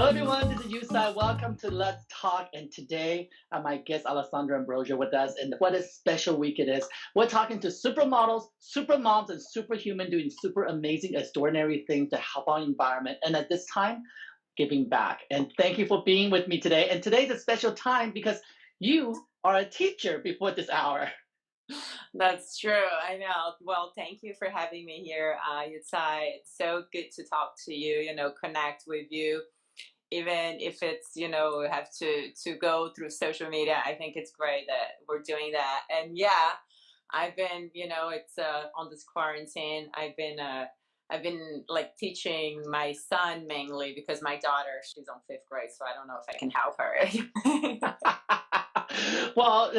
Hello everyone, this is Yu Tsai. Welcome to Let's Talk. And today, my guest Alessandra Ambrosio with us. And what a special week it is. We're talking to supermodels, supermoms, and superhuman doing super amazing, extraordinary things to help our environment. And at this time, giving back. And thank you for being with me today. And today's a special time because you are a teacher before this hour. That's true. I know. Well, thank you for having me here, Yu Tsai. It's so good to talk to you, connect with you. Even if it's, we have to go through social media, I think it's great that we're doing that. And yeah, I've been, it's on this quarantine, I've been like teaching my son mainly because my daughter, she's on fifth grade, so I don't know if I can help her. Well,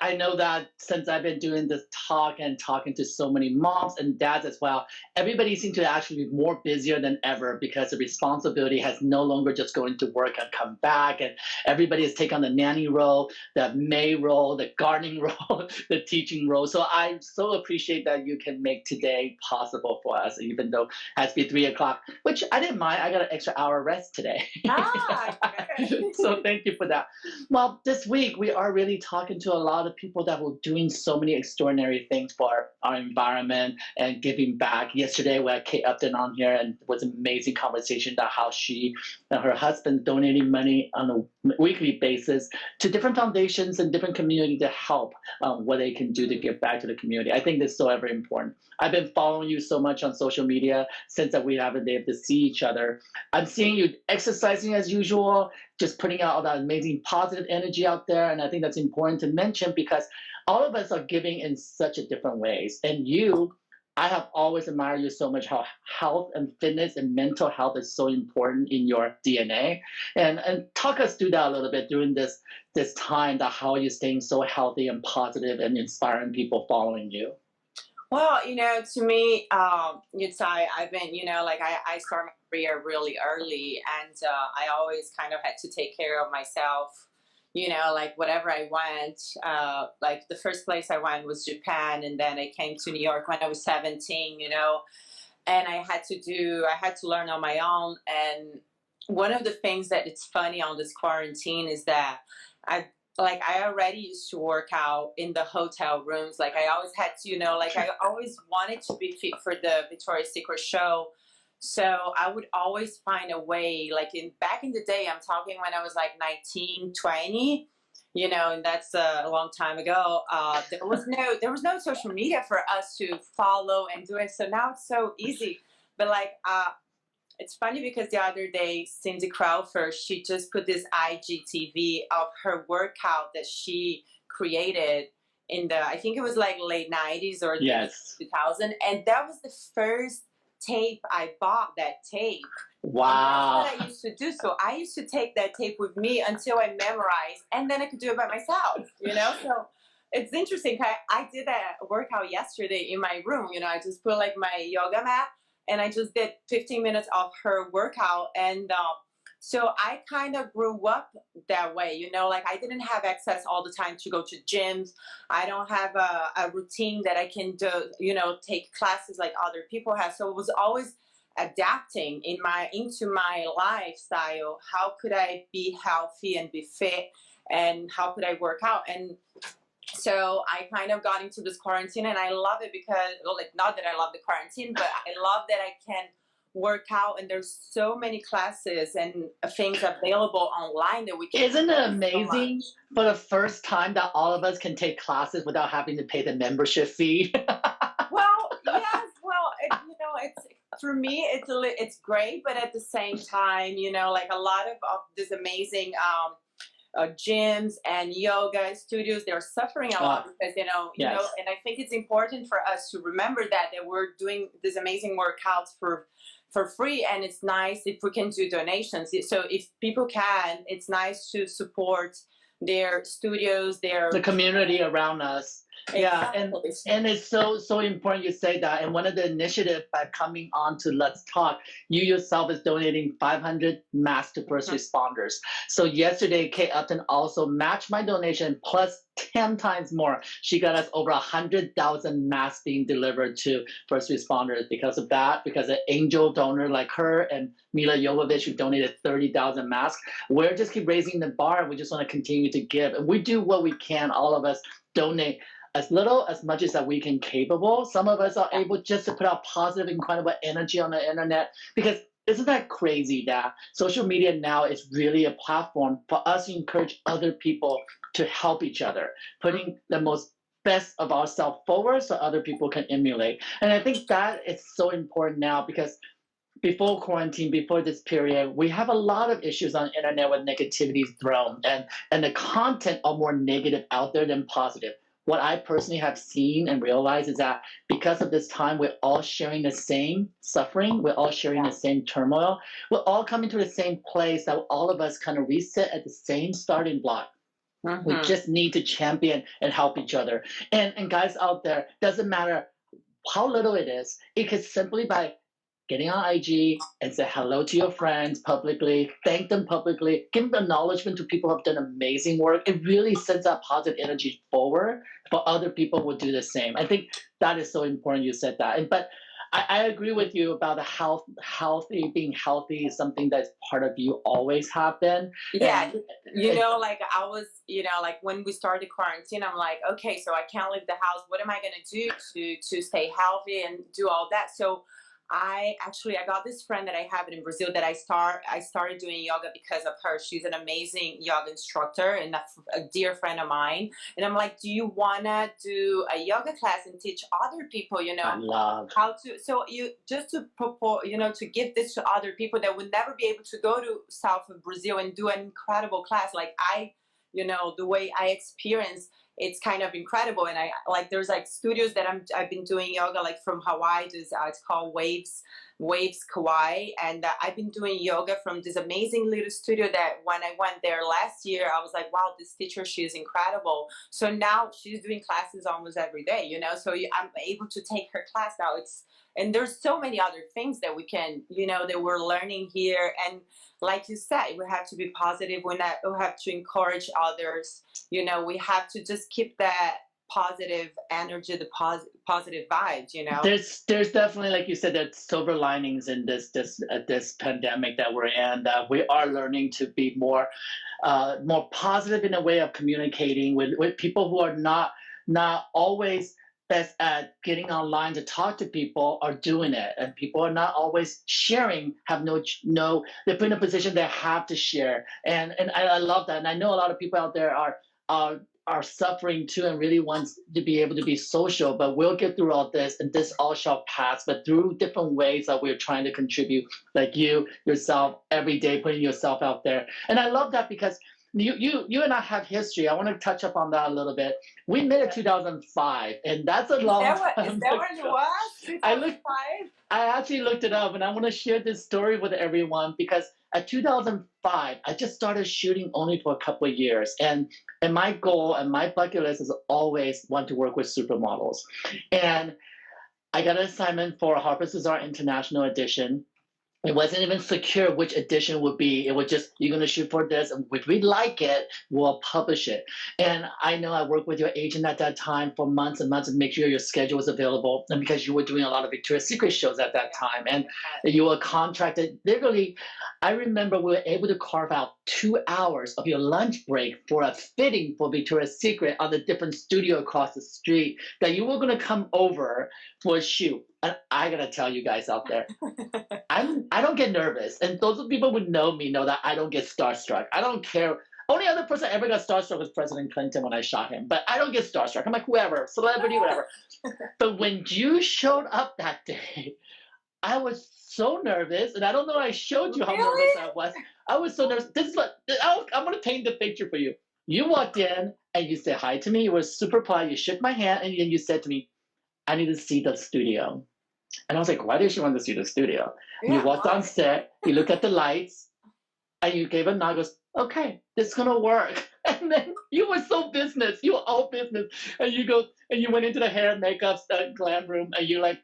I know that since I've been doing this talk and talking to so many moms and dads as well, everybody seems to actually be more busier than ever because the responsibility has no longer just going to work and come back, and everybody has taken on the nanny role, the maid role, the gardening role, the teaching role. So I so appreciate that you can make today possible for us, even though it has to be 3 o'clock, which I didn't mind. I got an extra hour rest today. Good. So thank you for that. Well, this week we are really talking to a lot of people that were doing so many extraordinary things for our environment and giving back. Yesterday we had Kate Upton on here, and it was an amazing conversation about how she and her husband donating money on a weekly basis to different foundations and different communities to help what they can do to give back to the community. I think that's so ever important. I've been following you so much on social media since that we haven't been able to see each other. I'm seeing you exercising as usual, just putting out all that amazing positive energy out there. And I think that's important to mention because all of us are giving in such a different ways. And you, I have always admired you so much, how health and fitness and mental health is so important in your DNA. And talk us through that a little bit during this time, that how you're staying so healthy and positive and inspiring people following you. Well, to me, you'd say I've been, I started my career really early, and I always kind of had to take care of myself, like whatever I went. Like the first place I went was Japan, and then I came to New York when I was 17, and I had to learn on my own. And one of the things that it's funny on this quarantine is that I already used to work out in the hotel rooms. Like I always had to, I always wanted to be fit for the Victoria's Secret show. So I would always find a way, like back in the day, I'm talking when I was like 19, 20, and that's a long time ago. There was no social media for us to follow and do it. So now it's so easy. But it's funny because the other day, Cindy Crawford, she just put this IGTV of her workout that she created in I think it was like late 90s or Yes. 2000. And that was the first tape I bought, that tape. Wow. And that's what I used to do. So I used to take that tape with me until I memorized, and then I could do it by myself, So it's interesting. I did that workout yesterday in my room. I just put like my yoga mat, and I just did 15 minutes of her workout. And so I kind of grew up that way, like I didn't have access all the time to go to gyms. I don't have a routine that I can do, take classes like other people have. So it was always adapting into my lifestyle. How could I be healthy and be fit, and how could I work out? And so I kind of got into this quarantine, and I love it because, not that I love the quarantine, but I love that I can work out, and there's so many classes and things available online that we can. Isn't it amazing for the first time that all of us can take classes without having to pay the membership fee? Well, yes. Well, it's for me, it's great, but at the same time, like a lot of these amazing gyms and yoga studios, they're suffering a lot because Yes. and I think it's important for us to remember that we're doing these amazing workouts for free, and it's nice if we can do donations. So if people can, it's nice to support their studios, The community around us. Yeah, Exactly. and it's so important you say that. And one of the initiatives by coming on to Let's Talk, you yourself is donating 500 masks to first Mhm. responders. So yesterday, Kate Upton also matched my donation plus 10 times more. She got us over 100,000 masks being delivered to first responders because of that, because an angel donor like her and Mila Jovovich, who donated 30,000 masks. We're just keep raising the bar. We just want to continue to give. And we do what we can, all of us donate as little as much as that we can capable. Some of us are Yeah. able just to put out positive, incredible energy on the internet, because isn't that crazy that social media now is really a platform for us to encourage other people to help each other, putting the most best of ourselves forward so other people can emulate. And I think that is so important now, because before quarantine, before this period, we have a lot of issues on the internet with negativity thrown, and the content are more negative out there than positive. What I personally have seen and realized is that because of this time, we're all sharing the same suffering, we're all sharing Yeah. the same turmoil, we're all coming to the same place that all of us kind of reset at the same starting block. We Mhm. just need to champion and help each other. And guys out there, doesn't matter how little it is, it could simply by getting on IG and say hello to your friends publicly, thank them publicly, give them acknowledgement to people who have done amazing work. It really sends that positive energy forward for other people will do the same. I think that is so important you said that. But I agree with you about the being healthy is something that's part of you always have been. Yeah, And like I was, like when we started quarantine, I'm like, okay, so I can't leave the house. What am I gonna do to stay healthy and do all that? So I got this friend that I have in Brazil that I started doing yoga because of her. She's an amazing yoga instructor and a dear friend of mine. And I'm like, do you wanna do a yoga class and teach other people, I love. how to, so you just to propose, to give this to other people that would never be able to go to south of Brazil and do an incredible class like the way I experience, it's kind of incredible. And I like, there's like studios that I've been doing yoga like from Hawaii. It's called Waves Kauai, and I've been doing yoga from this amazing little studio that when I went there last year, I was like, wow, this teacher, she is incredible. So now she's doing classes almost every day, so I'm able to take her class now. And there's so many other things that we can, that we're learning here. And like you said, we have to be positive. We have to encourage others. We have to just keep that positive energy, the positive vibes. There's definitely, like you said, there's silver linings in this pandemic that we're in. That we are learning to be more positive in a way of communicating with people who are not always best at getting online to talk to people are doing it, and people are not always sharing, have no they're put in a position they have to share, and I love that. And I know a lot of people out there are suffering too and really wants to be able to be social, but we'll get through all this, and this all shall pass, but through different ways that we're trying to contribute, like you yourself every day putting yourself out there. And I love that, because you and I have history. I want to touch up on that a little bit. We met in 2005, and that's a long Is time that what it ago. was? I looked 2005? I actually looked it up, and I want to share this story with everyone, because at 2005, I just started shooting only for a couple of years, and my goal and my bucket list is always want to work with supermodels, and I got an assignment for Harper's Bazaar International Edition. It wasn't even secure which edition would be. It was just, you're going to shoot for this, and if we like it, we'll publish it. And I know I worked with your agent at that time for months and months to make sure your schedule was available. And because you were doing a lot of Victoria's Secret shows at that time, and you were contracted, literally, I remember we were able to carve out 2 hours of your lunch break for a fitting for Victoria's Secret on the different studio across the street, that you were going to come over for a shoot. And I got to tell you guys out there, I don't get nervous, and those people who know me know that I don't get starstruck. I don't care. Only other person I ever got starstruck was President Clinton when I shot him, but I don't get starstruck. I'm like, whoever, celebrity, whatever. But when you showed up that day, I was so nervous, and I don't know. I showed you how nervous I was. I was so nervous. This is what I'm going to paint the picture for you. You walked in and you said hi to me. You were super polite. You shook my hand, and you said to me, "I need to see the studio." And I was like, why did she want to see the studio? And you walked on set, you looked at the lights, and you gave a nod, goes, okay, this is going to work. And then you were so business. You were all business. And you go and you went into the hair and makeup glam room, and you're like,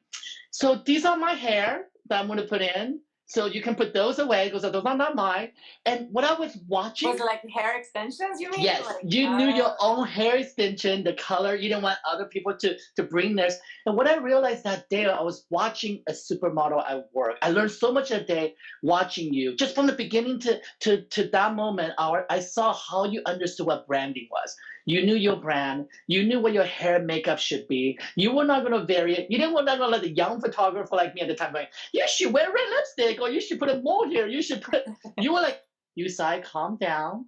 so these are my hair that I'm going to put in. So you can put those away because those are not mine. And what I was watching, Was it like hair extensions, you mean? yes, Like, you knew your own hair extension, the color. You didn't want other people to bring theirs. And what I realized that day, I was watching a supermodel at work. I learned so much that day watching you. Just from the beginning to that moment, I saw how you understood what branding was. You knew your brand. You knew what your hair and makeup should be. You were not going to vary it. You didn't want to let the young photographer like me at the time going, you should wear red lipstick, or you should put a mole here. You should put. You were like, Yu Tsai, calm down.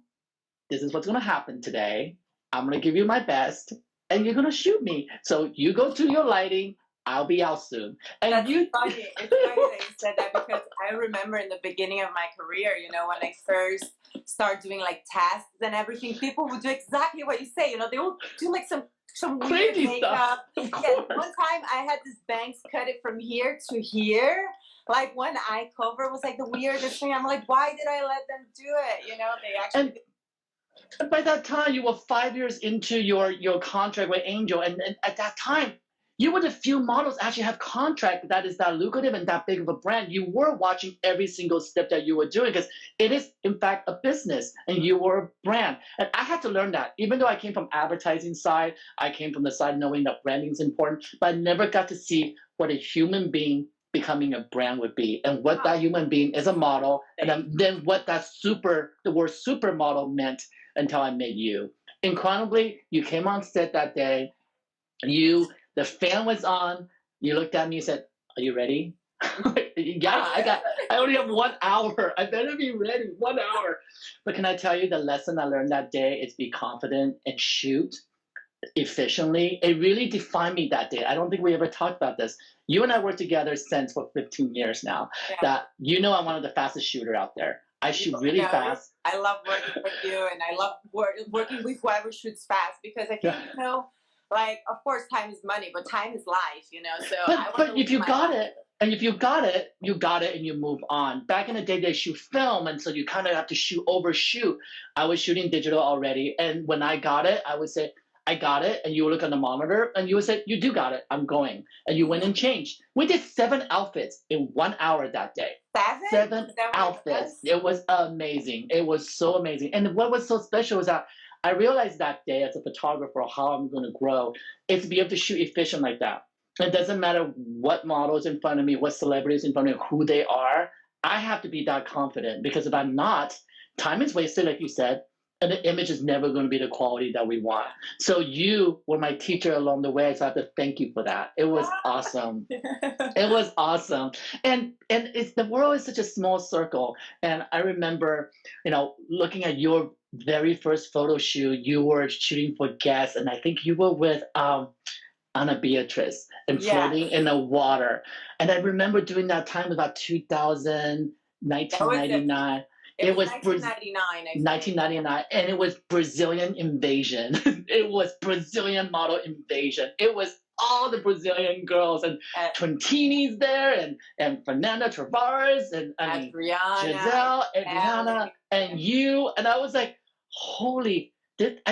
This is what's going to happen today. I'm going to give you my best, and you're going to shoot me. So you go to your lighting. I'll be out soon. And That's you. funny. It's funny that you said that, because I remember in the beginning of my career, you know, when I first started doing like tasks and everything, people would do exactly what you say. You know, they would do like some weird Crazy makeup. stuff. Yeah, one time I had this bangs cut it from here to here. Like one eye cover was like the weirdest thing. I'm like, why did I let them do it? You know, they actually. And by that time, you were 5 years into your contract with Angel, and at that time, you were the few models actually have contract that is that lucrative and that big of a brand. You were watching every single step that you were doing, because it is in fact a business, and you were a brand. And I had to learn that. Even though I came from advertising side, I came from the side knowing that branding is important, but I never got to see what a human being becoming a brand would be, and what that human being is a model, and then what that the word supermodel meant until I met you. Incredibly, you came on set that day. The fan was on. You looked at me and said, "Are you ready?" Yeah, I only have 1 hour. I better be ready. 1 hour. But can I tell you the lesson I learned that day is be confident and shoot efficiently. It really defined me that day. I don't think we ever talked about this. You and I worked together since for 15 years now. Yeah. That I'm one of the fastest shooter out there. I shoot really fast. I love working with you, and I love working with whoever shoots fast, because I think, you know, like, of course, time is money, but time is life, you know. So but if you got it, and if you got it, you got it, and you move on. Back in the day, they shoot film, and so you kind of have to overshoot. I was shooting digital already, and when I got it, I would say, I got it, and you would look on the monitor, and you would say, you do got it, I'm going. And you went and changed. We did 7 outfits in 1 hour that day. 7 outfits. It was amazing. It was so amazing. And what was so special was that I realized that day as a photographer how I'm going to grow is to be able to shoot efficient like that. It doesn't matter what model is in front of me, what celebrity is in front of me, who they are. I have to be that confident, because if I'm not, time is wasted, like you said, and the image is never going to be the quality that we want. So you were my teacher along the way, so I have to thank you for that. It was awesome. It was awesome. And the world is such a small circle. And I remember, looking at your very first photo shoot, you were shooting for guests, and I think you were with Anna Beatrice and floating in the water. And I remember during that time, about 2000, 1999. It was 1999. 1999, and it was Brazilian invasion. It was Brazilian model invasion. It was all the Brazilian girls, and Trentini's there, and Fernanda Tavares, and Adriana, Giselle, Adriana, and you. And I was like, holy,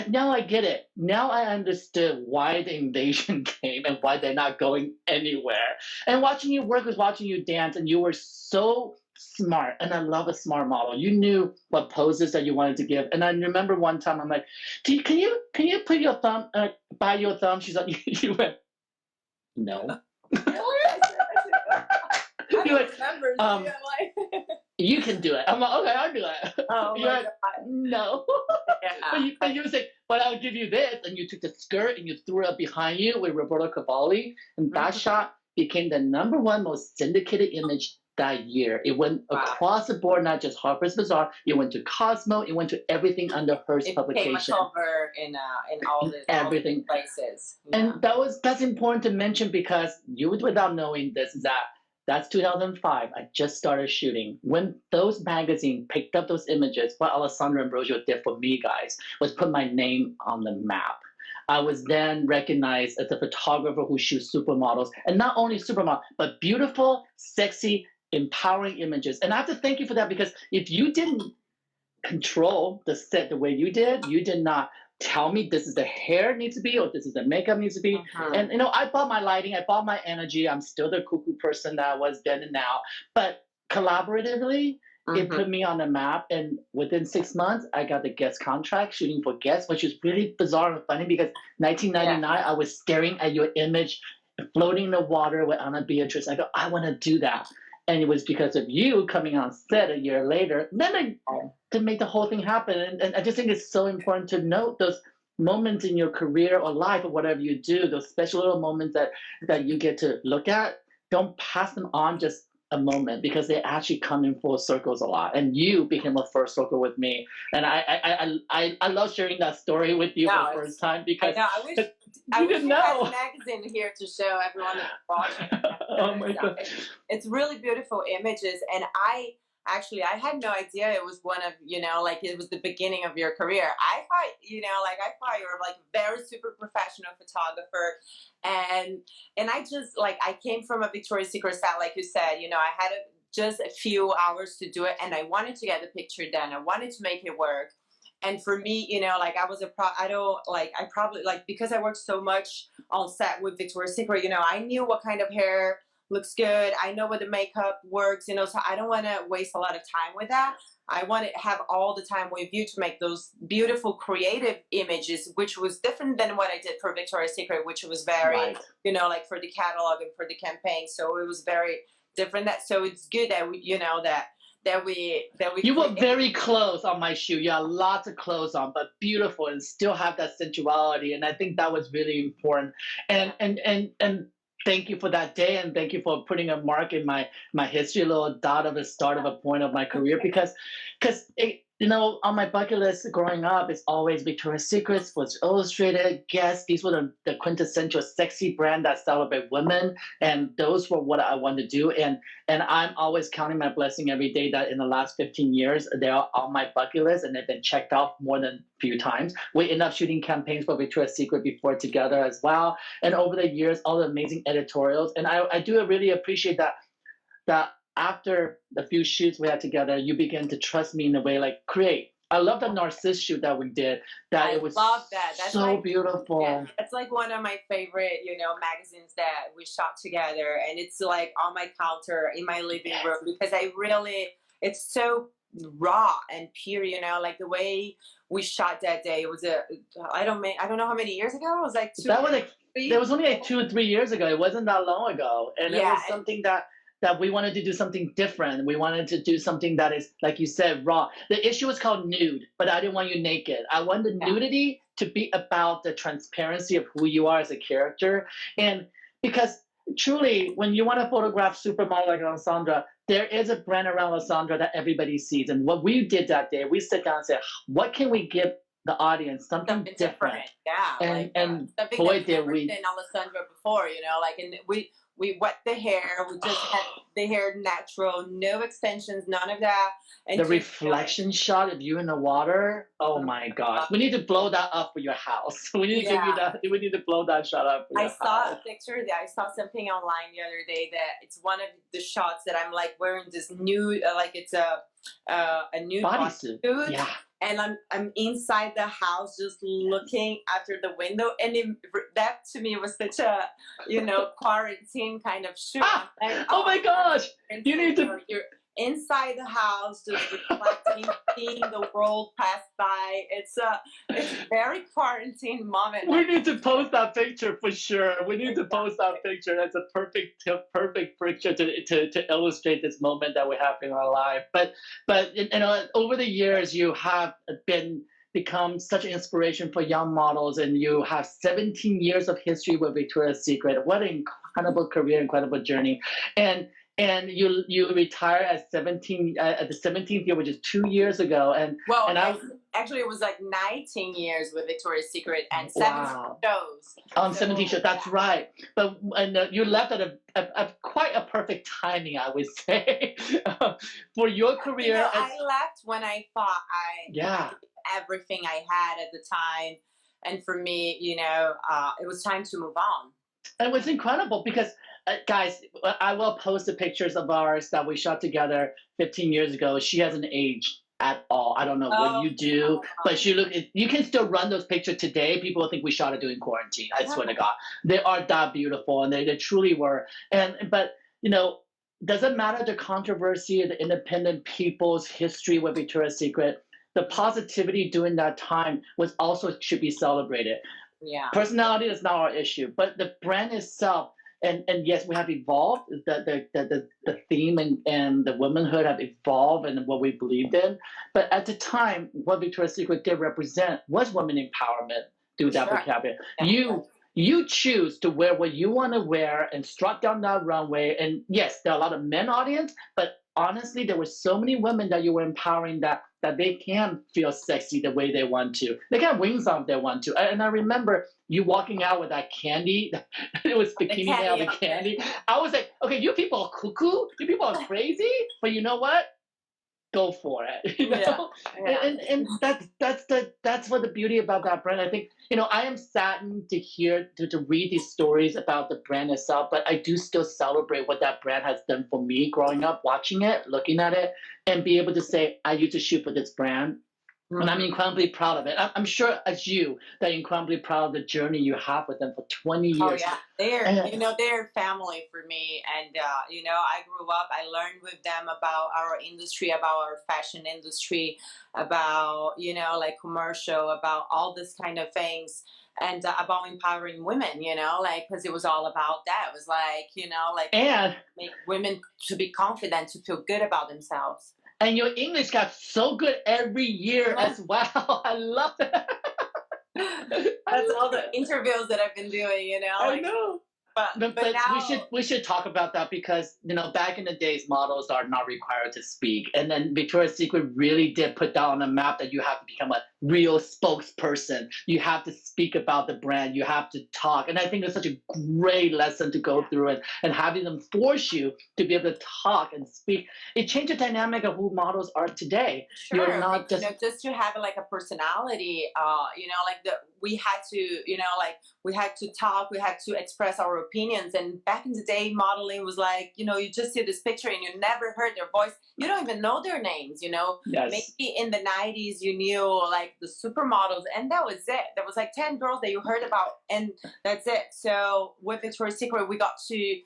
now I get it. Now I understood why the invasion came and why they're not going anywhere. And watching you work was watching you dance, and you were so smart, and I love a smart model. You knew what poses that you wanted to give. And I remember one time I'm like, can you put your thumb by your thumb? She's like, you went, no. You're like, you can do it. I'm like, okay, I'll do it. Oh, you're like, no. Yeah. But you say, but I'll give you this. And you took the skirt and you threw it up behind you with Roberto Cavalli. And that shot became the #1 most syndicated image that year. It went across the board, not just Harper's Bazaar. It went to Cosmo. It went to everything under Hearst publication. It became a cover in all the places. Yeah. And that's important to mention, because you, without knowing this, is that's 2005. I just started shooting. When those magazines picked up those images, what Alessandra Ambrosio did for me, guys, was put my name on the map. I was then recognized as a photographer who shoots supermodels, and not only supermodels, but beautiful, sexy, empowering images. And I have to thank you for that, because if you didn't control the set the way you did. You did not tell me this is the hair needs to be or this is the makeup needs to be. And I bought my lighting, I bought my energy. I'm still the cuckoo person that I was then and now. But collaboratively, it put me on the map. And within 6 months, I got the guest contract shooting for guests, which is really bizarre and funny because 1999, I was staring at your image floating in the water with Anna Beatrice. I go, I want to do that. And it was because of you coming on set a year later, then to make the whole thing happen. And I just think it's so important to note those moments in your career or life or whatever you do, those special little moments that you get to look at. Don't pass them on just a moment because they actually come in full circles a lot. And you became a first circle with me. And I love sharing that story with you for the first time because I wish I had a magazine here to show everyone that's watching. Oh my God. It's really beautiful images. And I had no idea it was one of, like it was the beginning of your career. I thought, you were like a very super professional photographer. And I just I came from a Victoria's Secret set, like you said, I had just a few hours to do it and I wanted to get the picture done. I wanted to make it work. And for me, because I worked so much on set with Victoria's Secret, I knew what kind of hair looks good. I know what the makeup works, so I don't want to waste a lot of time with that. I want to have all the time with you to make those beautiful creative images, which was different than what I did for Victoria's Secret, which was very, for the catalog and for the campaign. So it was very different. So it's good that we, that we you were very close on my shoe. You had lots of clothes on, but beautiful and still have that sensuality. And I think that was really important. And thank you for that day, and thank you for putting a mark in my history, a little dot of the start of a point of my career, because it, on my bucket list growing up, it's always Victoria's Secret, Sports Illustrated, Guess. These were the quintessential sexy brand that celebrate women, and those were what I wanted to do. And I'm always counting my blessing every day that in the last 15 years, they're on my bucket list, and they've been checked off more than a few times. We end up shooting campaigns for Victoria's Secret before together as well. And over the years, all the amazing editorials. And I do really appreciate that after the few shoots we had together, you began to trust me in a way like create. I love the Narcisse shoot that we did. I love that. That's so beautiful. Yeah, it's like one of my favorite, magazines that we shot together, and it's like on my counter in my living room because it's so raw and pure. Like the way we shot that day. It was I don't know how many years ago. It was like it was only like 2 or 3 years ago. It wasn't that long ago, and it was something that we wanted to do something different. We wanted to do something that is, like you said, raw. The issue was called nude, but I didn't want you naked. I wanted nudity to be about the transparency of who you are as a character. And because truly, when you want to photograph supermodel like Alessandra, there is a brand around Alessandra that everybody sees. And what we did that day, we sit down and said, what can we give the audience? Something different. Yeah. And something boy, did we. Than Alessandra before, and we wet the hair. We just had the hair natural, no extensions, none of that. And the reflection shot of you in the water. Oh my gosh! We need to blow that up for your house. We need to give you that. We need to blow that shot up for your house. I saw a picture. I saw something online the other day that it's one of the shots that I'm like wearing this nude, like it's a nude bodysuit. Yeah. And I'm inside the house just looking after the window, and that to me was such a quarantine kind of shoot. Oh my gosh! You need to. You're inside the house, just reflecting, seeing the world pass by. It's a very quarantine moment. We need to post that picture for sure. We need to post that picture. That's a perfect picture to illustrate this moment that we have in our life. But over the years, you have become such an inspiration for young models, and you have 17 years of history with Victoria's Secret. What an incredible career, incredible journey. And you retire at 17 at the 17th year, which is 2 years ago. Actually, it was like 19 years with Victoria's Secret and 17 shows. 17 shows. That's right. But you left at a quite a perfect timing, I would say, for your career. I left when I thought I did everything I had at the time, and for me, it was time to move on. And it was incredible because. Guys, I will post the pictures of ours that we shot together 15 years ago. She hasn't aged at all. I don't know what Oh, you do, but you can still run those pictures today. People think we shot it during quarantine. I swear to God, they are that beautiful, and they truly were. But you know, doesn't matter the controversy, the independent people's history with Victoria's Secret. The positivity during that time was also should be celebrated. yeah, Personality is not our issue, but the brand itself. And yes, we have evolved. The theme and the womanhood have evolved and what we believed in. But at the time, what Victoria's Secret did represent was women empowerment through for that sure. vocabulary. Yeah. You choose to wear what you want to wear and strut down that runway. And yes, there are a lot of men audience, but honestly, there were so many women that you were empowering that they can feel sexy the way they want to. They can wings on if they want to. And I remember you walking out with that candy. It was bikini nail, the candy. I was like, okay, you people are cuckoo. You people are crazy. But you know what? Go for it. You know? And that's what the beauty about that brand. I think, I am saddened to read these stories about the brand itself, but I do still celebrate what that brand has done for me growing up, watching it, looking at it, and be able to say, I used to shoot for this brand. And I'm incredibly proud of it. I'm sure, as you, that you're incredibly proud of the journey you have with them for 20 years. Oh yeah, they're family for me, and I grew up. I learned with them about our industry, about our fashion industry, about like commercial, about all this kind of things, and about empowering women. Like because it was all about that. It was like like And make women to be confident, to feel good about themselves. and your English got so good every year as well. I love it. That's all the interviews that I've been doing. I know. But But now, we should talk about that because back in the days models are not required to speak, and then Victoria's Secret really did put that on the map that you have to become a real spokesperson. You have to speak about the brand. You have to talk, and I think it's such a great lesson to go through, and having them force you to be able to talk and speak. It changed the dynamic of who models are today. sure, You're not just just to have like a personality. Like we had to, like we had to talk, we had to express our opinions. And back in the day, modeling was like, you just see this picture and you never heard their voice. You don't even know their names. yes. Maybe in the 90s you knew like the supermodels, and that was it. There was like 10 girls that you heard about, and that's it. So with Victoria's Secret, we got to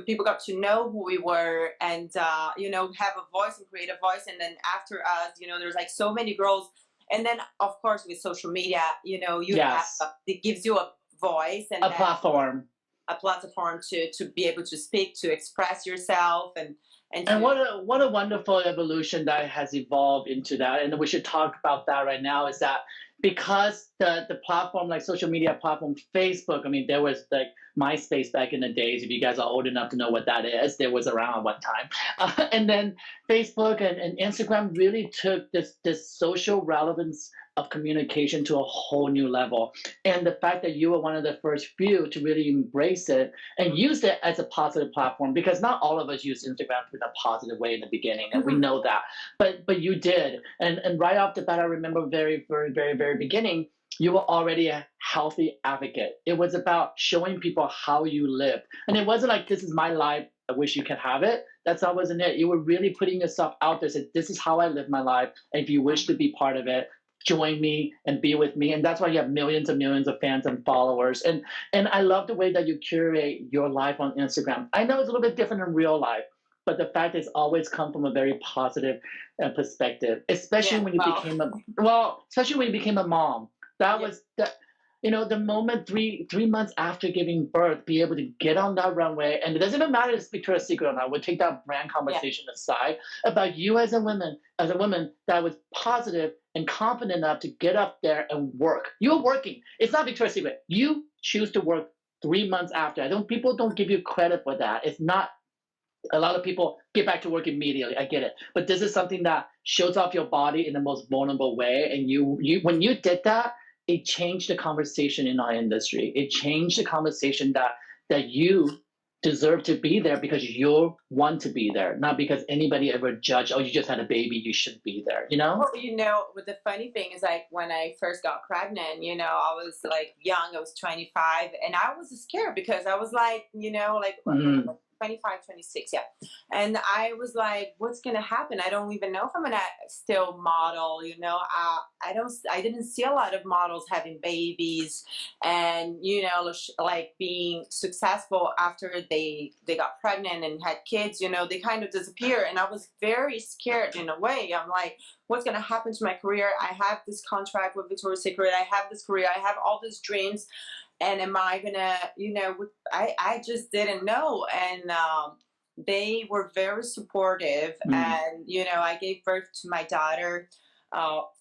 people got to know who we were, and have a voice and create a voice. And then after us, there's like so many girls. And then of course with social media, you Yes. have it gives you a voice and A platform. to be able to speak, to express yourself, and And what a wonderful evolution that has evolved into that. And we should talk about that right now, is that because the platform, like social media platform, Facebook, I mean, there was like MySpace back in the days. If you guys are old enough to know what that is, there was around at one time. And then Facebook and Instagram really took this social relevance of communication to a whole new level. And the fact that you were one of the first few to really embrace it and use it as a positive platform, because not all of us use Instagram in a positive way in the beginning, and we know that. But you did. And right off the bat, I remember very, very, very, very beginning, you were already a healthy advocate. It was about showing people how you live. And it wasn't like, this is my life, I wish you could have it. That's not wasn't it. You were really putting yourself out there, said, this is how I live my life. And if you wish to be part of it, join me and be with me. And that's why you have millions and millions of fans and followers. And I love the way that you curate your life on Instagram. I know it's a little bit different in real life, but the fact is always come from a very positive perspective, especially when you became a mom. That was the moment three months after giving birth, be able to get on that runway. And it doesn't even matter if it's Victoria's Secret or not. We'll take that brand conversation aside, about you as a woman that was positive and confident enough to get up there and work. You're working. It's not Victoria's Secret. You choose to work 3 months after. People don't give you credit for that. It's not. A lot of people get back to work immediately. I get it. But this is something that shows off your body in the most vulnerable way. And you when you did that, it changed the conversation in our industry. It changed the conversation that you deserve to be there because you want to be there, not because anybody ever judged, oh, you just had a baby, you shouldn't be there, Well, what the funny thing is, like when I first got pregnant, I was like young, I was 25, and I was scared because I was like, 25, 26, yeah. And I was like, what's gonna happen? I don't even know if I'm gonna still model, you know. I didn't see a lot of models having babies and, you know, like being successful after they got pregnant and had kids, you know, they kind of disappear. And I was very scared in a way. I'm like, what's gonna happen to my career? I have this contract with Victoria's Secret, I have this career, I have all these dreams, and am I gonna, you know, I just didn't know. And they were very supportive. And, you know, I gave birth to my daughter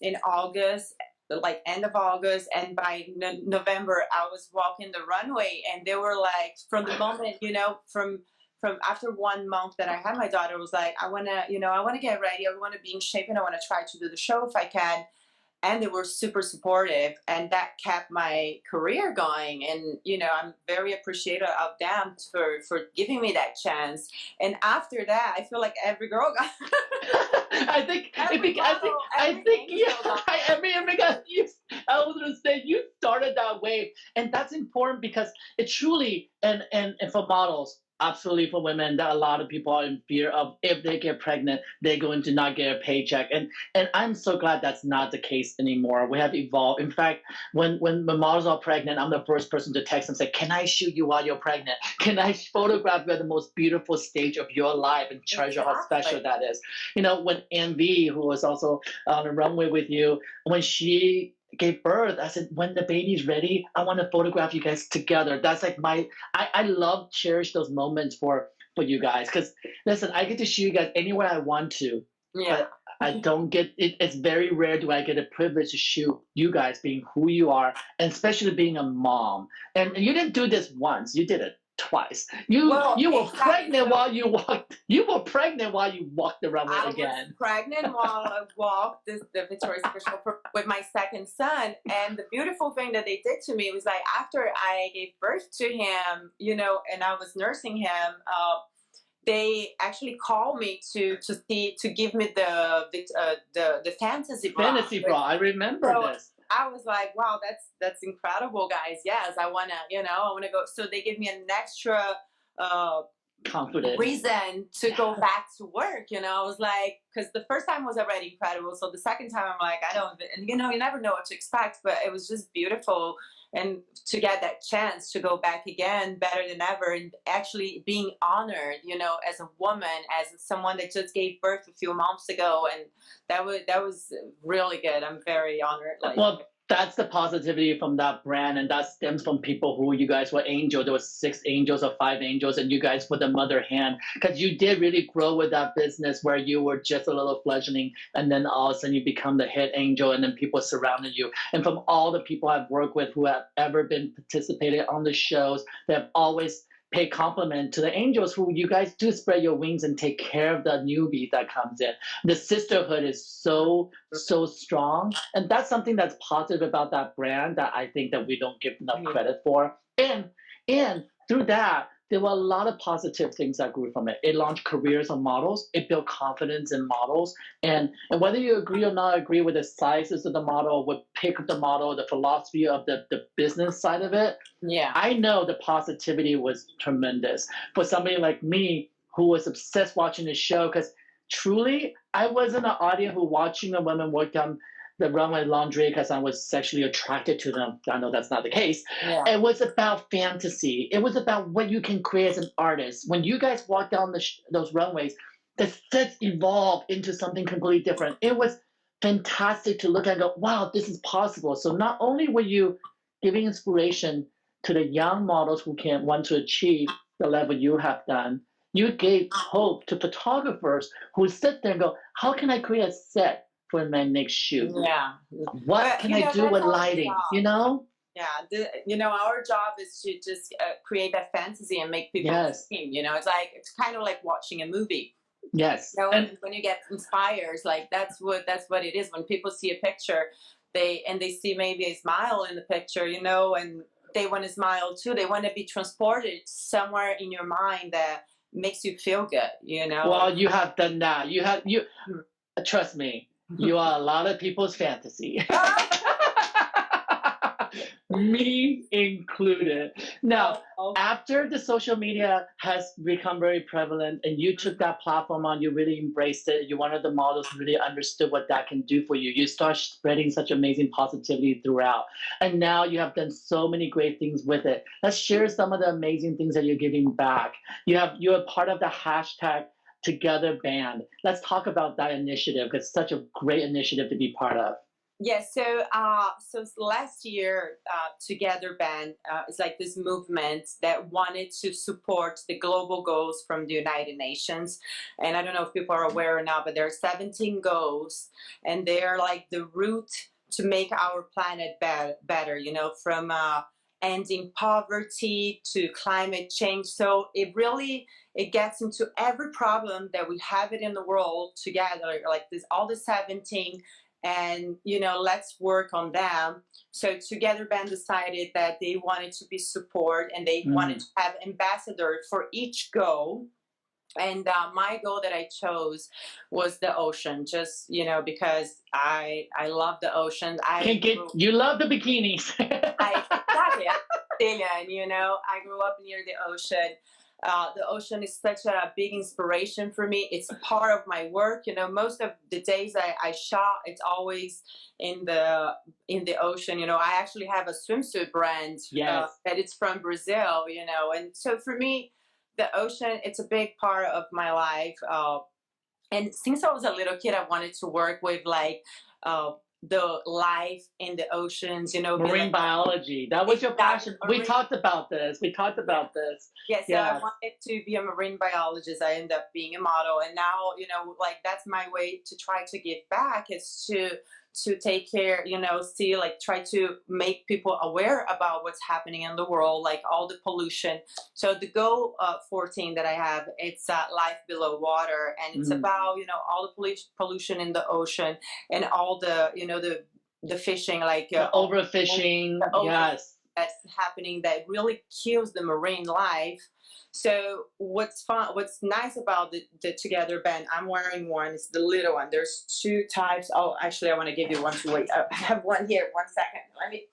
in August, like end of August, and by November I was walking the runway, and they were like, from the moment, you know, from after 1 month that I had my daughter, was like, I want to, you know, I want to get ready, I want to be in shape, and I want to try to do the show if I can. And they were super supportive, and that kept my career going. And, you know, I'm very appreciative of them for giving me that chance. And after that, I feel like every girl got I think every model, I think angel yeah, got because I was gonna say you started that wave, and that's important because it truly and for models, absolutely for women, that a lot of people are in fear of if they get pregnant, they're going to not get a paycheck, and I'm so glad that's not the case anymore. We have evolved. In fact, when models are pregnant, I'm the first person to text and say, "Can I shoot you while you're pregnant? Can I photograph you at the most beautiful stage of your life and treasure how special that is?" You know, when Envy, who was also on the runway with you, when she gave birth, I said, when the baby's ready, I want to photograph you guys together. That's like I love, cherish those moments for you guys. Because listen, I get to shoot you guys anywhere I want to. yeah. But I don't get it. It's very rare do I get a privilege to shoot you guys being who you are, and especially being a mom. And you didn't do this once, you did it twice. You were Exactly. pregnant while you walked. You were pregnant while you walked the runway I again. was pregnant while I walked the Victoria's Secret show with my second son. And the beautiful thing that they did to me was like, after I gave birth to him, you know, and I was nursing him, they actually called me to give me the fantasy bra. Fantasy bra, I remember this. I was like, wow, that's incredible, guys. Yes, I wanna, you know, I wanna go. So they gave me an extra confident reason to go back to work. You know, I was like, because the first time was already incredible. So the second time, I'm like, I don't, and you know, you never know what to expect, but it was just beautiful. And to get that chance to go back again, better than ever, and actually being honored, you know, as a woman, as someone that just gave birth a few months ago, and that was really good. I'm very honored. Like, well, that's the positivity from that brand, and that stems from people who you guys were angel. There was 6 angels or 5 angels, and you guys put the mother hand, because you did really grow with that business where you were just a little fledgling, and then all of a sudden you become the head angel, and then people surrounded you. And from all the people I've worked with who have ever been participated on the shows, they have always pay compliment to the angels, who you guys do spread your wings and take care of the newbie that comes in. The sisterhood is so strong, and that's something that's positive about that brand that I think that we don't give enough credit for. And through that, there were a lot of positive things that grew from it. It launched careers of models. It built confidence in models. And whether you agree or not agree with the sizes of the model, what pick of the model, the philosophy of the business side of it, yeah, I know the positivity was tremendous. For somebody like me who was obsessed watching the show, because truly, I wasn't an audience who watching the women work on the runway laundry because I was sexually attracted to them. I know that's not the case. yeah. It was about fantasy. It was about what you can create as an artist. When you guys walk down those runways, the sets evolved into something completely different. It was fantastic to look at and go, wow, this is possible. So not only were you giving inspiration to the young models who can want to achieve the level you have done, you gave hope to photographers who sit there and go, how can I create a set for my next shoot? Yeah. What can I do with lighting? You know? Yeah, you know, our job is to just create that fantasy and make people dream. You know, it's kind of like watching a movie. Yes. You know, and when you get inspired, like that's what it is. When people see a picture, they see maybe a smile in the picture, you know, and they want to smile too. They want to be transported somewhere in your mind that makes you feel good, you know. Well, you have done that. You trust me, you are a lot of people's fantasy. Me included. Now, Oh, after the social media has become very prevalent and you took that platform on, you really embraced it, you're one of the models who really understood what that can do for you. You start spreading such amazing positivity throughout. And now you have done so many great things with it. Let's share some of the amazing things that you're giving back. You're part of the hashtag Together Band. Let's talk about that initiative because it's such a great initiative to be part of. yeah, so last year, Together Band is like this movement that wanted to support the global goals from the United Nations. And I don't know if people are aware or not, but there are 17 goals, and they're like the route to make our planet better, from ending poverty to climate change. So it gets into every problem that we have it in the world together, like this, all the 17, and let's work on them. So Together Band decided that they wanted to be support, and they wanted to have ambassadors for each goal. And my goal that I chose was the ocean, just because I love the ocean. You love the bikinis. I exactly, I'm Brazilian. I grew up near the ocean. The ocean is such a big inspiration for me. It's part of my work. Most of the days I shot, it's always in the ocean. I actually have a swimsuit brand Yes. that it's from Brazil. And so for me, the ocean, it's a big part of my life. And since I was a little kid, I wanted to work with like the life in the oceans. Marine biology. That was your passion. We talked about this. Yeah, so I wanted to be a marine biologist. I ended up being a model, and now like that's my way to try to give back. Is to take care, see, like, try to make people aware about what's happening in the world, like all the pollution. So the goal 14 that I have, it's life below water, and it's about all the pollution in the ocean, and all the the fishing, like the overfishing. Yes. That's happening that really kills the marine life. So what's nice about the Together Band, I'm wearing one, it's the little one. There's two types. Oh, actually, I want to give you one to wait. I have one here. 1 second. Let me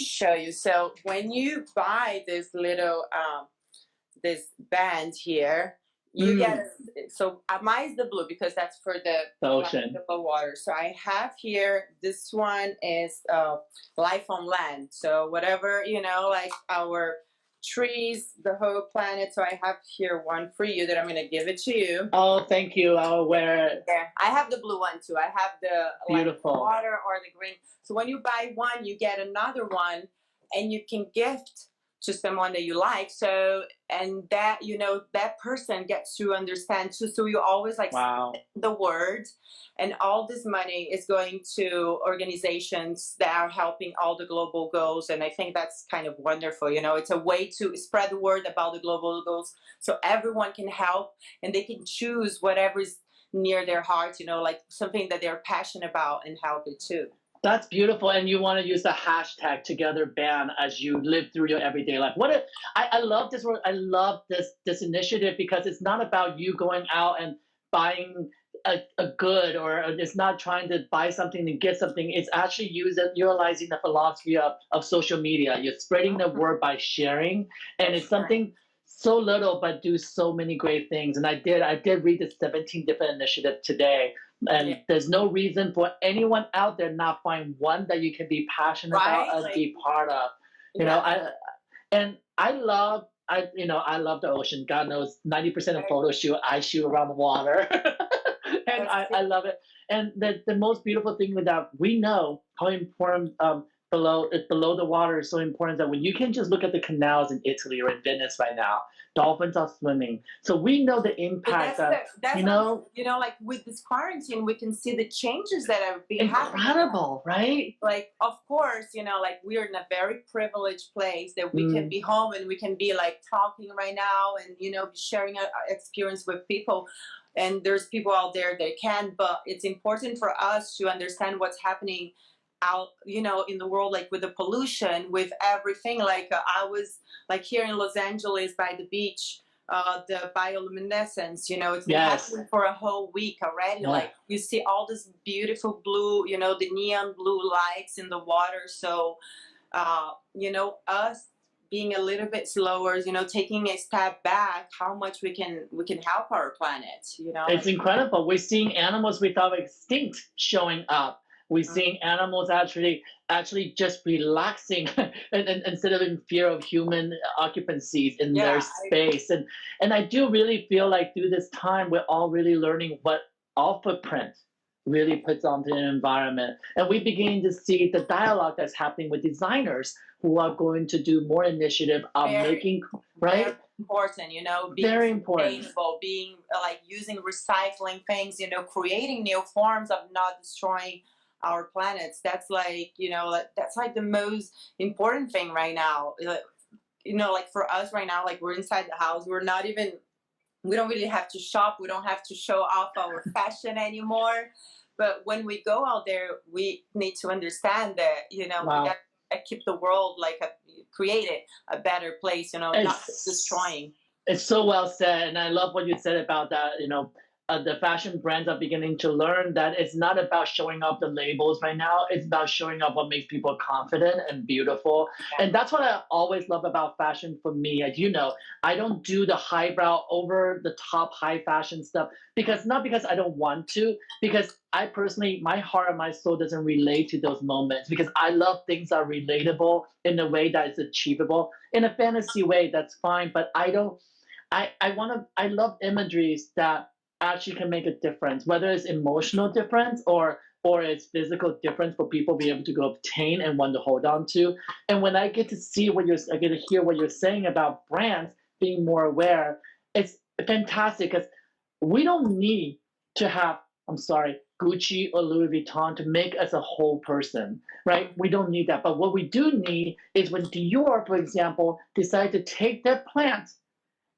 show you. So when you buy this little this band here, you get so mine is the blue because that's for the ocean, the water. So I have here, this one is life on land. So whatever, like our trees, the whole planet. So I have here one for you that I'm going to give it to you. Oh, thank you. I'll wear it. Yeah, I have the blue one too. I have the beautiful water or the green. So when you buy one, you get another one, and you can gift to someone that you like. So, and that that person gets to understand too. So you always like the word, and all this money is going to organizations that are helping all the global goals. And I think that's kind of wonderful. It's a way to spread the word about the global goals, so everyone can help, and they can choose whatever is near their heart, like something that they're passionate about, and help it too. That's beautiful, and you want to use the hashtag Together Band as you live through your everyday life. I love this word. I love this initiative because it's not about you going out and buying a good, or it's not trying to buy something and get something. It's actually utilizing the philosophy of social media. You're spreading the word by sharing, and it's something so little but do so many great things. And I did read the 17 different initiatives today. And there's no reason for anyone out there not find one that you can be passionate about and be part of. I love the ocean. God knows 90% of photos I shoot around the water. And I love it. And the most beautiful thing with that, we know how important below the water is so important, that when you can just look at the canals in Italy or in Venice right now, dolphins are swimming. So we know the impact like with this quarantine, we can see the changes that have been happening. Incredible, right? Like, of course, like we're in a very privileged place that we can be home, and we can be like talking right now, and be sharing our experience with people. And there's people out there that can, but it's important for us to understand what's happening out in the world, like with the pollution, with everything. Like I was like here in Los Angeles by the beach the bioluminescence, it's been Yes. happening for a whole week already. Yeah. Like you see all this beautiful blue, the neon blue lights in the water. So, us being a little bit slower, taking a step back, how much we can help our planet, It's incredible. We're seeing animals we thought were extinct showing up. We're Mm, seeing animals actually just relaxing and instead of in fear of human occupancies in their yeah, space. And I do really feel like through this time we're all really learning what our footprint really puts onto the environment. And we begin to see the dialogue that's happening with designers who are going to do more initiative of very, making, very right? important, being Very important. sustainable, being like using recycling things, creating new forms of not destroying our planets. That's like, that's like the most important thing right now. Like for us right now, like we're inside the house, we don't really have to shop, we don't have to show off our fashion anymore. But when we go out there, we need to understand that, we Wow. got to keep the world like create it a better place, not It's destroying. it's so well said, and I love what you said about that. The fashion brands are beginning to learn that it's not about showing off the labels right now. It's about showing off what makes people confident and beautiful. Yeah. And that's what I always love about fashion for me. As you know, I don't do the highbrow, over the top, high fashion stuff because not because I don't want to, because I personally, my heart and my soul doesn't relate to those moments because I love things that are relatable in a way that is achievable. In a fantasy way, that's fine, but I don't. I love imageries that actually can make a difference, whether it's emotional difference or it's physical difference for people to be able to go obtain and want to hold on to. And when I get to see I get to hear what you're saying about brands being more aware, it's fantastic because we don't need to have, I'm sorry, Gucci or Louis Vuitton to make us a whole person, right? We don't need that. But what we do need is when Dior, for example, decide to take their plants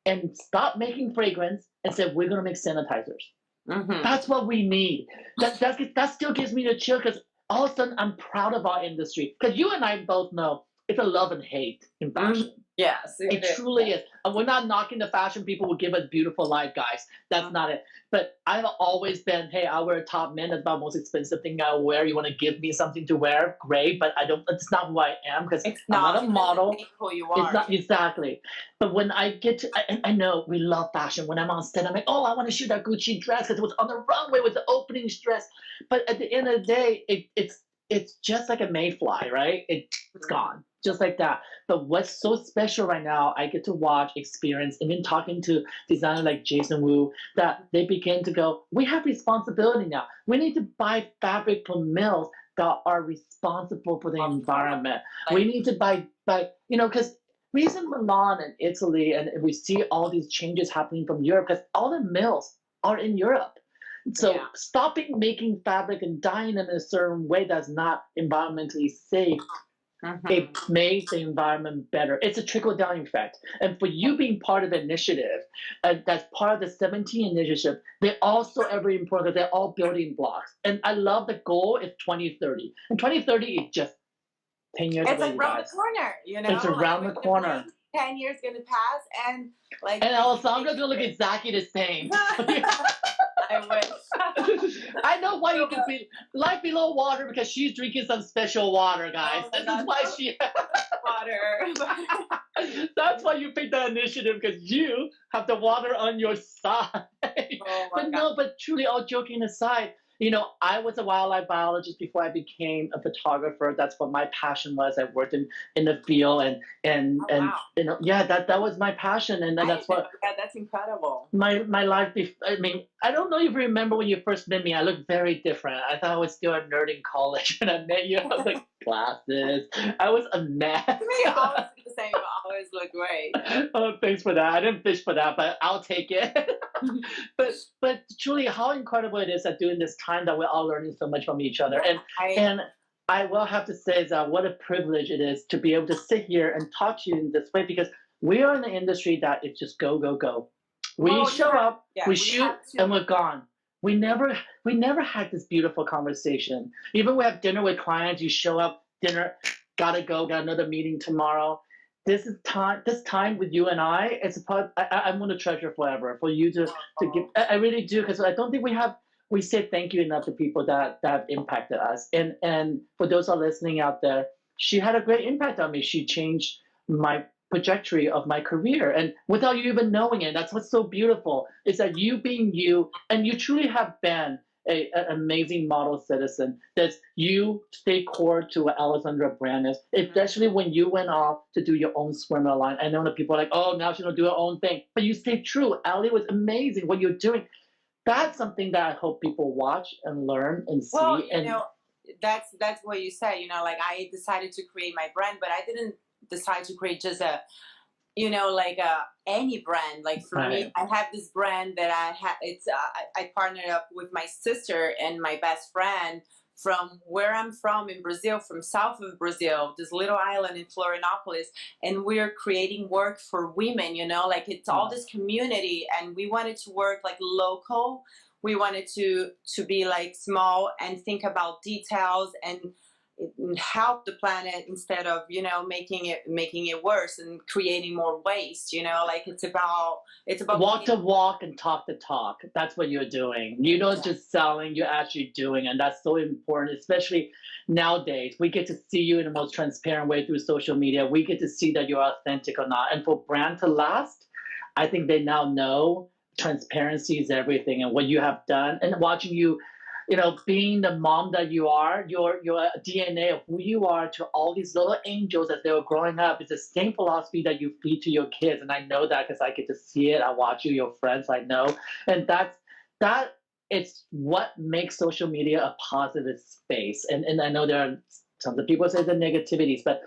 and stop making fragrance and said we're going to make sanitizers. Mm-hmm. That's what we need. That still gives me the chill because all of a sudden I'm proud of our industry because you and I both know it's a love and hate in fashion. Yes, It truly is. And we're not knocking the fashion people who give us beautiful life, guys. That's not it. But I've always been, hey, I wear a top man. That's about the most expensive thing I wear. You want to give me something to wear? Great. But it's not who I am because It's I'm not. not a model. It who you It's are. not exactly. But when I get to, I know we love fashion. When I'm on set, I'm like, oh, I want to shoot that Gucci dress because it was on the runway with the opening dress. But at the end of the day, it's just like a mayfly, right? It's gone, just like that. But what's so special right now, I get to watch, experience, and then talking to designers like Jason Wu, that they begin to go, we have responsibility now. We need to buy fabric from mills that are responsible for the environment. We need to buy, because reason Milan and Italy, and we see all these changes happening from Europe, because all the mills are in Europe. So stopping making fabric and dyeing them in a certain way that's not environmentally safe, it makes the environment better. It's a trickle down effect. And for you being part of the initiative, that's part of the 17 initiative, they're also very important because they're all building blocks. And I love the goal is 2030. And 2030 is just 10 years It's away, like around guys. the corner, It's around the corner. 10 years gonna pass, and like. And Alessandra's gonna look exactly the same. I wish. I know why you can be life below water because she's drinking some special water, guys. Oh, this is why she. Water. That's why you picked that initiative because you have the water on your side. But no, but truly, all joking aside, I was a wildlife biologist before I became a photographer. That's what my passion was. I worked in the field Wow. yeah, that was my passion, and that's what. Yeah, that's incredible. My life. I mean, I don't know if you remember when you first met me. I looked very different. I thought I was still a nerd in college when I met you. I was like glasses. I was a mess. Me, always the same. You always look great. Oh, thanks for that. I didn't fish for that, but I'll take it. but truly, how incredible it is that during this time that we're all learning so much from each other, and I will have to say that what a privilege it is to be able to sit here and talk to you in this way because we are in an industry that it's just go go go. We show up, we shoot, and we're gone. We never had this beautiful conversation. Even we have dinner with clients, you show up, dinner, gotta go, got another meeting tomorrow. this is time. This time with you and I, it's a part I'm going to treasure forever. For you to give, Oh, I really do, because I don't think we say thank you enough to people that have impacted us. And for those who are listening out there, she had a great impact on me. She changed my trajectory of my career, and without you even knowing it. That's what's so beautiful, is that you being you, and you truly have been an amazing model citizen. That you stay core to what Alessandra brand is, especially when you went off to do your own swimmer line. I know that people are like, oh, now she's gonna do her own thing, but you stayed true. Ali was amazing. What you're doing, that's something that I hope people watch and learn and well, see. And that's what you said. Like I decided to create my brand, but I didn't decide to create just a like any brand. Like for me, right, I have this brand that I partnered up with my sister and my best friend from where I'm from in Brazil, from south of Brazil, this little island in Florianopolis, and we're creating work for women. Like it's all this community, and we wanted to work like local. We wanted to be like small and think about details and help the planet instead of making it worse and creating more waste. Like it's about walk being, to walk and talk to talk. That's what you're doing. You're not just selling, you're actually doing. And that's so important, especially nowadays. We get to see you in the most transparent way through social media. We get to see that you're authentic or not. And for brand to last, I think they now know transparency is everything, and what you have done, and watching you, being the mom that you are, your DNA of who you are to all these little angels as they were growing up is the same philosophy that you feed to your kids. And I know that because I get to see it. I watch you, your friends, I know. And that it's what makes social media a positive space. And I know there are some of the people say the negativities, but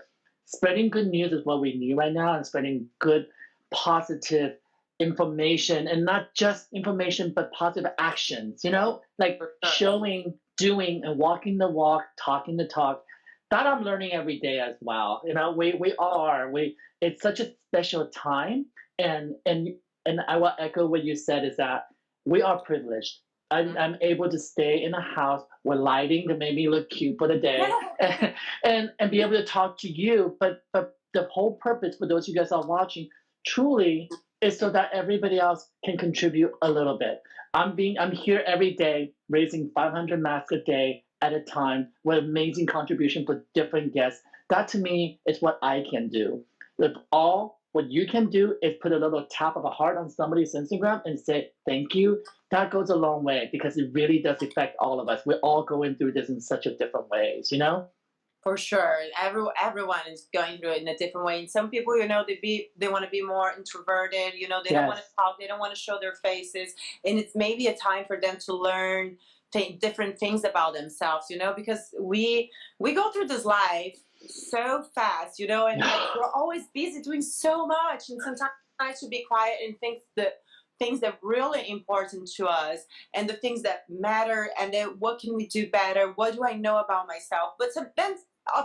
spreading good news is what we need right now, and spreading good, positive information, and not just information but positive actions, like for sure. showing, doing, and walking the walk, talking the talk. That I'm learning every day as well. We all are. We It's such a special time, and I will echo what you said, is that we are privileged. I'm able to stay in a house with lighting that made me look cute for the day, and be able to talk to you. But the whole purpose for those of you guys are watching, truly, is so that everybody else can contribute a little bit. I'm here every day raising 500 masks a day at a time with amazing contribution for different guests. That to me is what I can do. If all what you can do is put a little tap of a heart on somebody's Instagram and say thank you, that goes a long way, because it really does affect all of us. We're all going through this in such a different ways. For sure, everyone is going through it in a different way. And some people, they want to be more introverted. They don't want to Yes. talk. They don't want to show their faces. And it's maybe a time for them to learn different things about themselves. Because we go through this life so fast. And like we're always busy doing so much, and sometimes it's nice to be quiet and think the things that are really important to us and the things that matter, and then what can we do better, what do I know about myself. But sometimes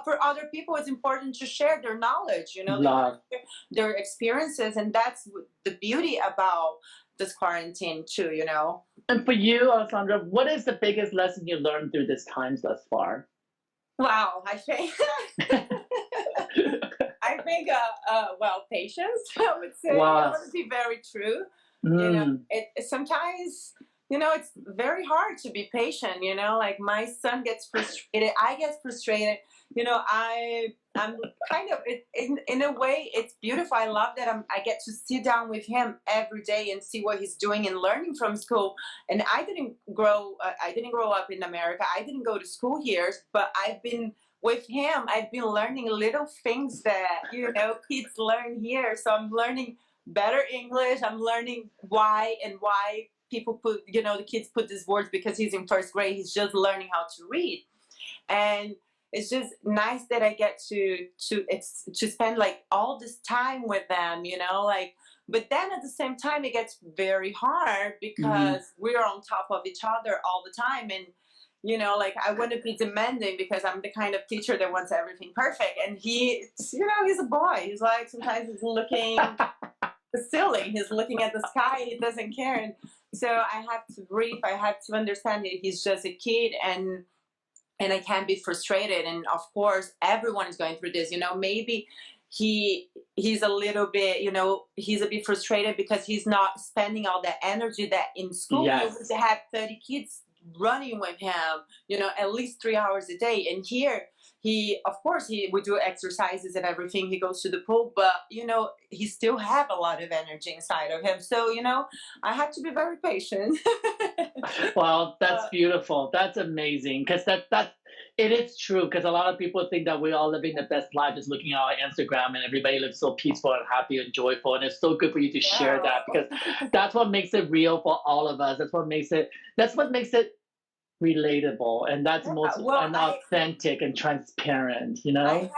for other people it's important to share their knowledge. They want Love. to share their experiences, and that's the beauty about this quarantine too. And for you, Alessandra, what is the biggest lesson you learned through this times thus far? Wow, I think I think well, patience, I would say. I Wow. want to be very true. Mm. It sometimes, it's very hard to be patient. Like my son gets frustrated, I get frustrated. I'm kind of in a way it's beautiful. I love that I get to sit down with him every day and see what he's doing and learning from school. And I didn't grow up in America. I didn't go to school here, but I've been with him. I've been learning little things that kids learn here. So I'm learning better English. I'm learning why people put, the kids put these words, because he's in first grade. He's just learning how to read. And it's just nice that I get to spend like all this time with them, like, but then at the same time it gets very hard Mhm. because we're on top of each other all the time. And like I want to be demanding because I'm the kind of teacher that wants everything perfect. And he's a boy. He's like, sometimes he's looking the ceiling, he's looking at the sky, he doesn't care. And so I have to brief, I have to understand that he's just a kid, and I can't be frustrated. And of course everyone is going through this. Maybe he's a little bit, he's a bit frustrated because he's not spending all that energy that in school you would have 30 kids running with him, at least 3 hours a day. And here of course we do exercises and everything. He goes to the pool, but he still have a lot of energy inside of him. So I have to be very patient. Well, that's beautiful. That's amazing, because it is true, because a lot of people think that we're all living the best life just looking at our Instagram, and everybody lives so peaceful and happy and joyful. And it's so good for you to share that, because that's what makes it real for all of us. That's what makes it relatable, and that's most authentic and transparent. I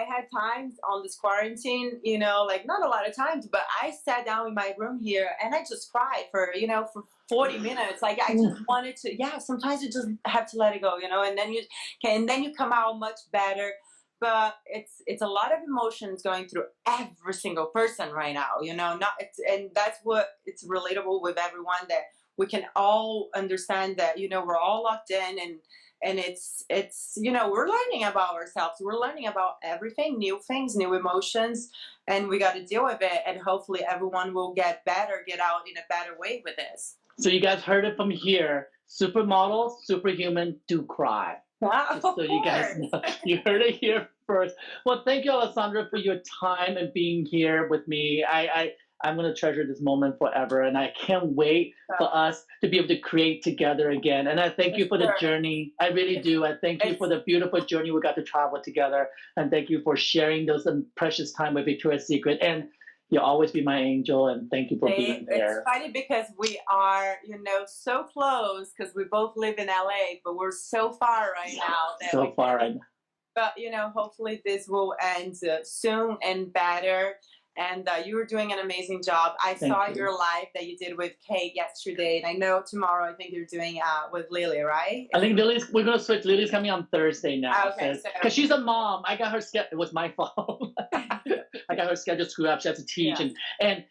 had times on this quarantine, like not a lot of times, but I sat down in my room here and I just cried for 40 minutes. Like I just wanted to. Sometimes you just have to let it go, and then you come out much better. But it's a lot of emotions going through every single person right now, and that's what it's relatable with everyone, that we can all understand that, we're all locked in, and it's we're learning about ourselves. We're learning about everything, new things, new emotions, and we got to deal with it. And hopefully everyone will get out in a better way with this. So you guys heard it from here. Supermodel, superhuman, do cry. So you guys know, you heard it here first. Well, thank you, Alessandra, for your time and being here with me. I'm going to treasure this moment forever, and I can't wait for us to be able to create together again. And I thank you for the journey. I really do. I thank you for the beautiful journey we got to travel together, and thank you for sharing those precious time with Victoria's Secret. And you'll always be my angel, and thank you for being there. It's funny because we are, so close, because we both live in LA, but we're so far right now. So far right now. But, hopefully this will end soon and better. And you were doing an amazing job. I saw your live that you did with Kate yesterday. And I know tomorrow, I think you're doing with Lily, right? I think we're going to switch. Lily's coming on Thursday now. Okay. Because she's a mom. I got her schedule. It was my fault. I got her schedule screwed up. She has to teach. And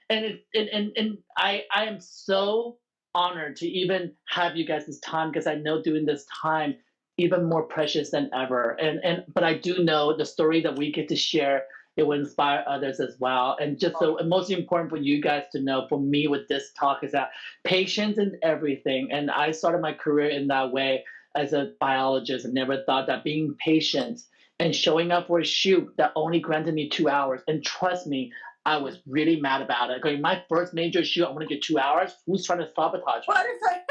I am so honored to even have you guys this time, because I know during this time, even more precious than ever. But I do know the story that we get to share, it will inspire others as well. And just so, and most important for you guys to know, for me with this talk, is that patience in everything. And I started my career in that way as a biologist, and never thought that being patient and showing up for a shoot that only granted me 2 hours. And trust me, I was really mad about it. Going, my first major shoot, I want to get 2 hours. Who's trying to sabotage me? What is that?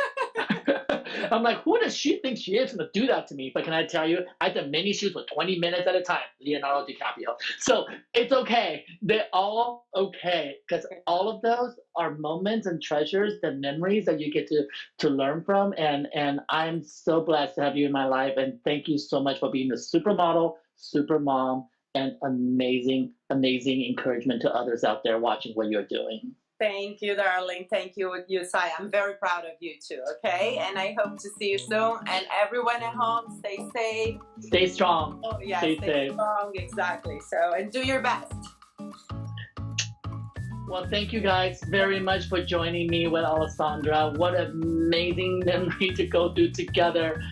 I'm like, who does she think she is going to do that to me? But can I tell you, I did many shoots for 20 minutes at a time, Leonardo DiCaprio. So it's okay. They're all okay, because all of those are moments and treasures, the memories that you get to learn from. And I'm so blessed to have you in my life. And thank you so much for being the supermodel, super mom, and amazing, amazing encouragement to others out there watching what you're doing. Thank you, darling. Thank you, Yu Tsai. I'm very proud of you too, okay? And I hope to see you soon. And everyone at home, stay safe. Stay strong. Oh, yeah, stay safe. Strong, exactly. So, and do your best. Well, thank you guys very much for joining me with Alessandra. What an amazing memory to go through together.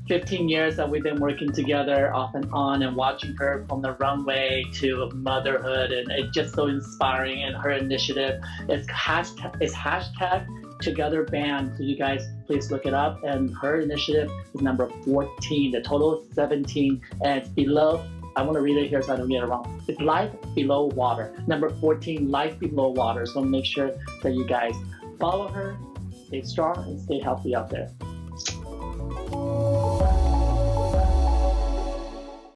15 years that we've been working together off and on, and watching her from the runway to motherhood, and it's just so inspiring. And her initiative is hashtag Together Band. So you guys please look it up. And her initiative is number 14. The total is 17, and it's below. I want to read it here so I don't get it wrong. It's Life Below Water. Number 14, Life Below Water. So make sure that you guys follow her, stay strong, and stay healthy out there.